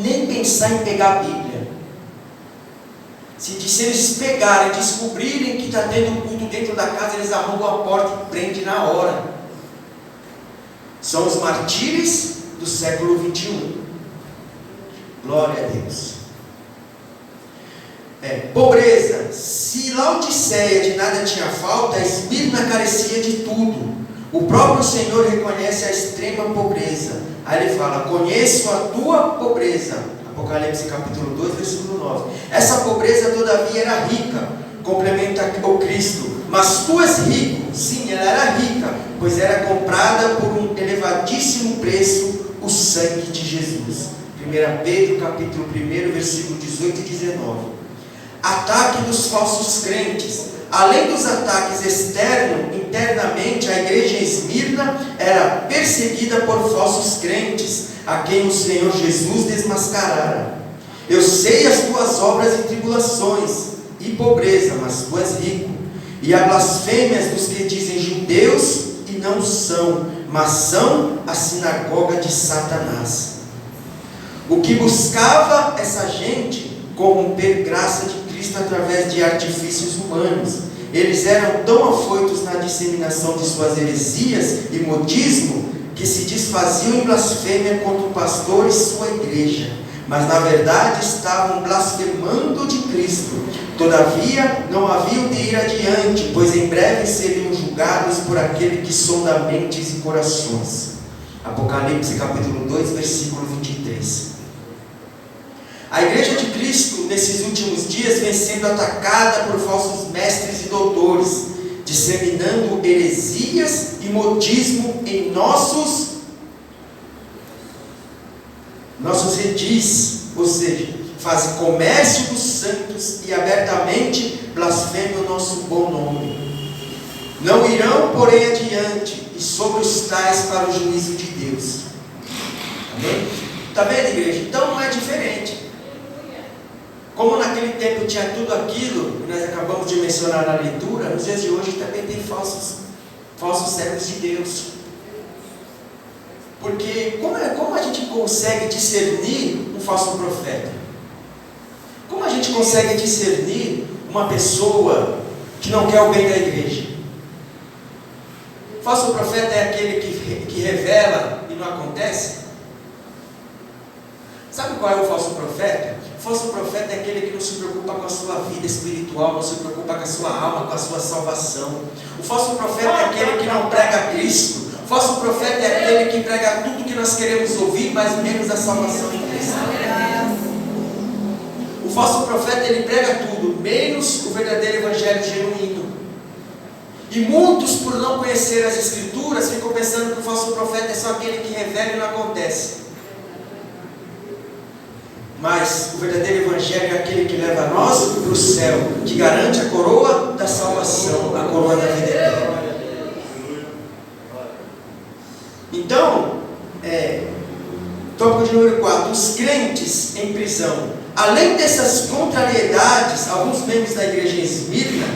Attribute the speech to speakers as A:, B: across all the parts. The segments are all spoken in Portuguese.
A: nem pensar em pegar a Bíblia. Se eles pegarem, descobrirem que está tendo culto dentro da casa, eles arrombam a porta e prendem na hora. São os martírios do século 21. Glória a Deus. Pobreza. Se Laodiceia de nada tinha falta, Esmirna carecia de tudo. O próprio Senhor reconhece a extrema pobreza. Aí ele fala: conheço a tua pobreza. Apocalipse capítulo 2, versículo 9. Essa pobreza todavia era rica, complementa o Cristo. Mas tu és rico. Sim, ela era rica, pois era comprada por um elevadíssimo preço, o sangue de Jesus. 1 Pedro capítulo 1, versículo 18 e 19. Ataque dos falsos crentes. Além dos ataques internamente, a igreja em Esmirna era perseguida por falsos crentes, a quem o Senhor Jesus desmascarara. Eu sei as tuas obras e tribulações e pobreza, mas tu és rico. E as blasfêmias dos que dizem judeus e não são, mas são a sinagoga de Satanás. O que buscava essa gente? Corromper graça de Cristo através de artifícios humanos. Eles eram tão afoitos na disseminação de suas heresias e modismo, que se desfaziam em blasfêmia contra o pastor e sua igreja, mas na verdade estavam blasfemando de Cristo. Todavia não haviam de ir adiante, pois em breve seriam julgados por aquele que sonda mentes e corações. Apocalipse capítulo 2, versículo 23. A igreja de Cristo, nesses últimos dias, vem sendo atacada por falsos mestres e doutores, disseminando heresias e modismo em nossos redis, ou seja, fazem comércio dos santos e abertamente blasfemam o nosso bom nome. Não irão, porém, adiante, e sobre os tais para o juízo de Deus. Amém? Está vendo, igreja? Então não é diferente. Como naquele tempo tinha tudo aquilo que nós acabamos de mencionar na leitura, nos dias de hoje também tem falsos servos de Deus. Porque como a gente consegue discernir um falso profeta? Como a gente consegue discernir uma pessoa que não quer o bem da igreja? O falso profeta é aquele que revela e não acontece? Sabe qual é o falso profeta? O falso profeta é aquele que não se preocupa com a sua vida espiritual, não se preocupa com a sua alma, com a sua salvação. O falso profeta é aquele que não prega Cristo. O falso profeta é aquele que prega tudo que nós queremos ouvir, mas menos a salvação em Cristo. O falso profeta, ele prega tudo, menos o verdadeiro evangelho genuíno. E muitos, por não conhecer as Escrituras, ficam pensando que o falso profeta é só aquele que revela e não acontece. Mas o verdadeiro evangelho é aquele que leva nós para o céu, que garante a coroa da salvação, a coroa da vida eterna. Então, tópico de número 4, os crentes em prisão. Além dessas contrariedades, alguns membros da igreja em Esmirna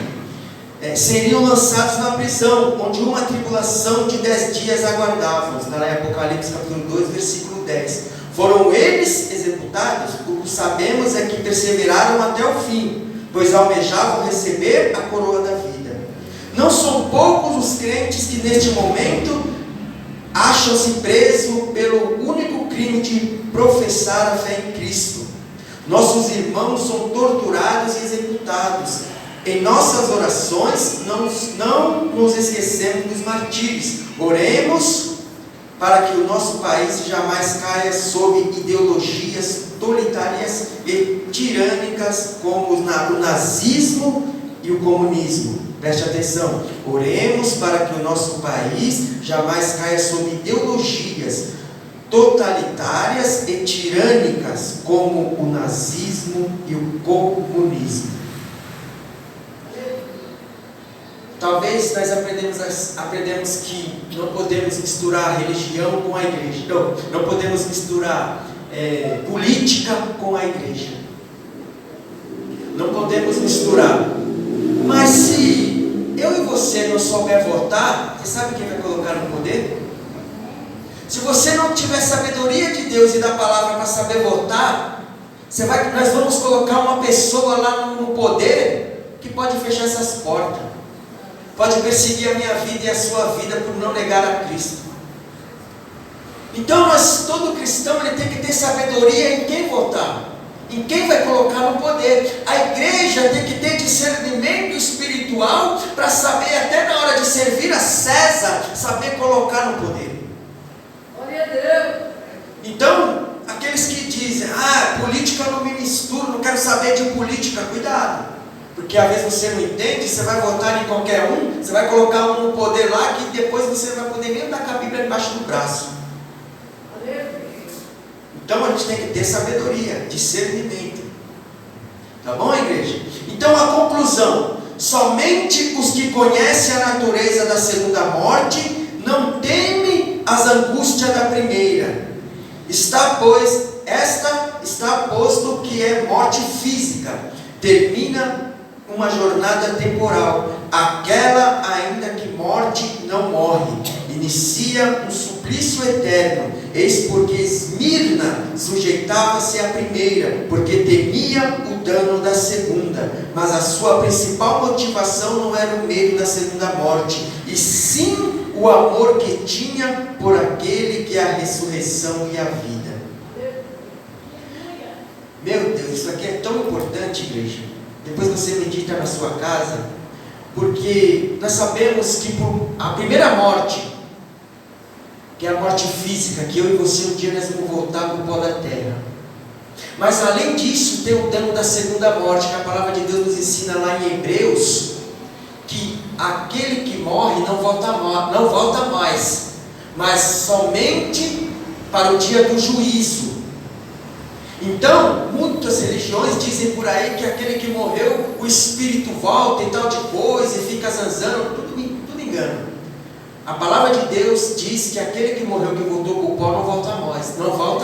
A: seriam lançados na prisão, onde uma tribulação de 10 dias aguardava-os. Está lá em Apocalipse capítulo 2, versículo 10. Foram eles executados? O que sabemos é que perseveraram até o fim, pois almejavam receber a coroa da vida. Não são poucos os crentes que neste momento acham-se presos pelo único crime de professar a fé em Cristo. Nossos irmãos são torturados e executados. Em nossas orações não nos esquecemos dos martírios. Oremos para que o nosso país jamais caia sob ideologias totalitárias e tirânicas como o nazismo e o comunismo. Preste atenção. Oremos para que o nosso país jamais caia sob ideologias totalitárias e tirânicas como o nazismo e o comunismo. Talvez nós aprendemos que não podemos misturar a religião com a igreja. Não podemos misturar política com a igreja. Não podemos misturar. Mas se eu e você não souber votar, você sabe quem vai colocar no poder? Se você não tiver sabedoria de Deus e da palavra para saber votar, nós vamos colocar uma pessoa lá no poder que pode fechar essas portas, pode perseguir a minha vida e a sua vida por não negar a Cristo. Então todo cristão ele tem que ter sabedoria em quem votar, em quem vai colocar no poder. A igreja tem que ter discernimento espiritual para saber, até na hora de servir a César, saber colocar no poder. Glória a Deus. Então, aqueles que dizem, política eu não me misturo, não quero saber de política, cuidado, porque às vezes você não entende, você vai votar em qualquer um, você vai colocar um no poder lá, que depois você não vai poder nem andar com a Bíblia embaixo do braço. Então a gente tem que ter sabedoria, discernimento. Tá bom, igreja? Então a conclusão: somente os que conhecem a natureza da segunda morte não temem as angústias da primeira. Está posto que é morte física, termina uma jornada temporal. Aquela ainda que morte não morre, inicia um suplício eterno. Eis porque Esmirna sujeitava-se à primeira, porque temia o dano da segunda. Mas a sua principal motivação não era o medo da segunda morte, e sim o amor que tinha por aquele que é a ressurreição e a vida. Meu Deus, isso aqui é tão importante, igreja. Depois você medita na sua casa, porque nós sabemos que por a primeira morte, que é a morte física, que eu e você um dia nós vamos voltar para o pó da terra. Mas além disso, tem o dano da segunda morte, que a palavra de Deus nos ensina lá em Hebreus, que aquele que morre não volta mais, mas somente para o dia do juízo. Então, muitas religiões dizem por aí que aquele que morreu, o espírito volta e tal de coisa, e fica zanzando, tudo engano. A palavra de Deus diz que aquele que morreu, que voltou para o pó, não volta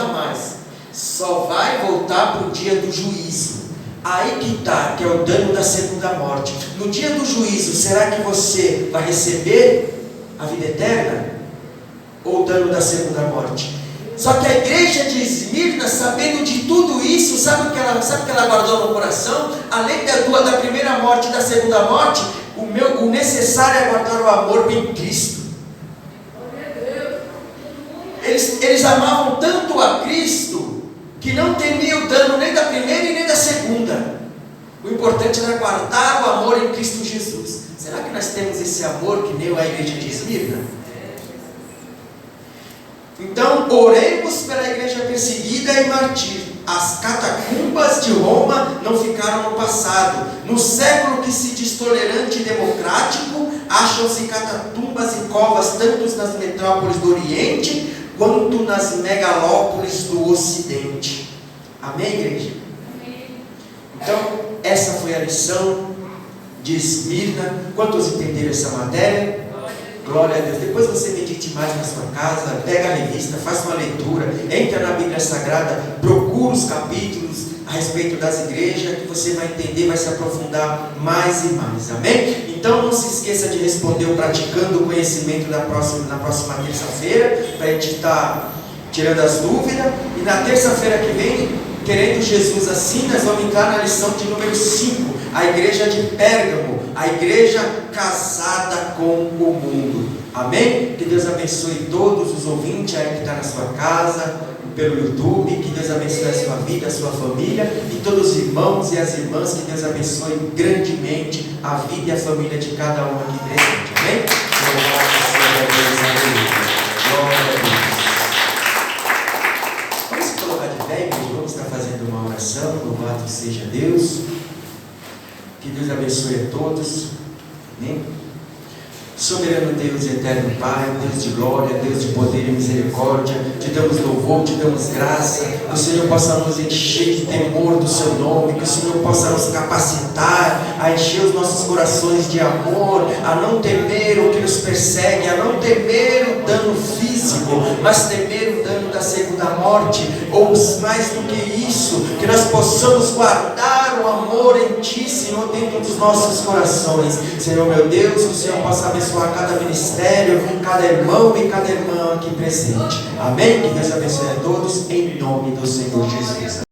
A: mais, só vai voltar para o dia do juízo. Aí que está, que é o dano da segunda morte. No dia do juízo, será que você vai receber a vida eterna? Ou o dano da segunda morte? Só que a igreja de Esmirna, sabendo de tudo isso, sabe o que ela guardou no coração? Além da primeira morte e da segunda morte, o necessário é guardar o amor em Cristo. Eles amavam tanto a Cristo, que não temiam o dano nem da primeira e nem da segunda. O importante era guardar o amor em Cristo Jesus. Será que nós temos esse amor que nem a igreja de Esmirna? Então, oremos pela igreja perseguida e martir. As catacumbas de Roma não ficaram no passado. No século que se diz tolerante e democrático, acham-se catatumbas e covas tanto nas metrópoles do Oriente, quanto nas megalópolis do Ocidente. Amém, igreja? Amém. Então, essa foi a lição de Esmirna. Quantos entenderam essa matéria? Glória a Deus. Depois você medite mais na sua casa, pega a revista, faça uma leitura, entra na Bíblia Sagrada, procura os capítulos a respeito das igrejas, que você vai entender, vai se aprofundar mais e mais. Amém? Então não se esqueça de responder o praticando o conhecimento na próxima terça-feira, para a gente estar tirando as dúvidas. E na terça-feira que vem, querendo Jesus assim, nós vamos entrar na lição de número 5, a igreja de Pérgamo, a igreja casada com o mundo. Amém? Que Deus abençoe todos os ouvintes aí que estão na sua casa, pelo YouTube. Que Deus abençoe a sua vida, a sua família, e todos os irmãos e as irmãs. Que Deus abençoe grandemente a vida e a família de cada um aqui presente. Amém? Vamos se colocar de pé, igreja. Vamos estar fazendo uma oração. Louvado seja Deus. Que Deus abençoe a todos. Amém? Soberano Deus e eterno Pai, Deus de glória, Deus de poder e misericórdia, te damos louvor, te damos graça, que o Senhor possa nos encher de temor do seu nome, que o Senhor possa nos capacitar a encher os nossos corações de amor, a não temer o que nos persegue, a não temer o dano físico, mas temer o dano da segunda da morte, ou mais do que isso, que nós possamos guardar o amor em Ti, Senhor, dentro dos nossos corações. Senhor meu Deus, o Senhor possa abençoar cada ministério, cada irmão e cada irmã aqui presente. Amém? Que Deus abençoe a todos, em nome do Senhor Jesus.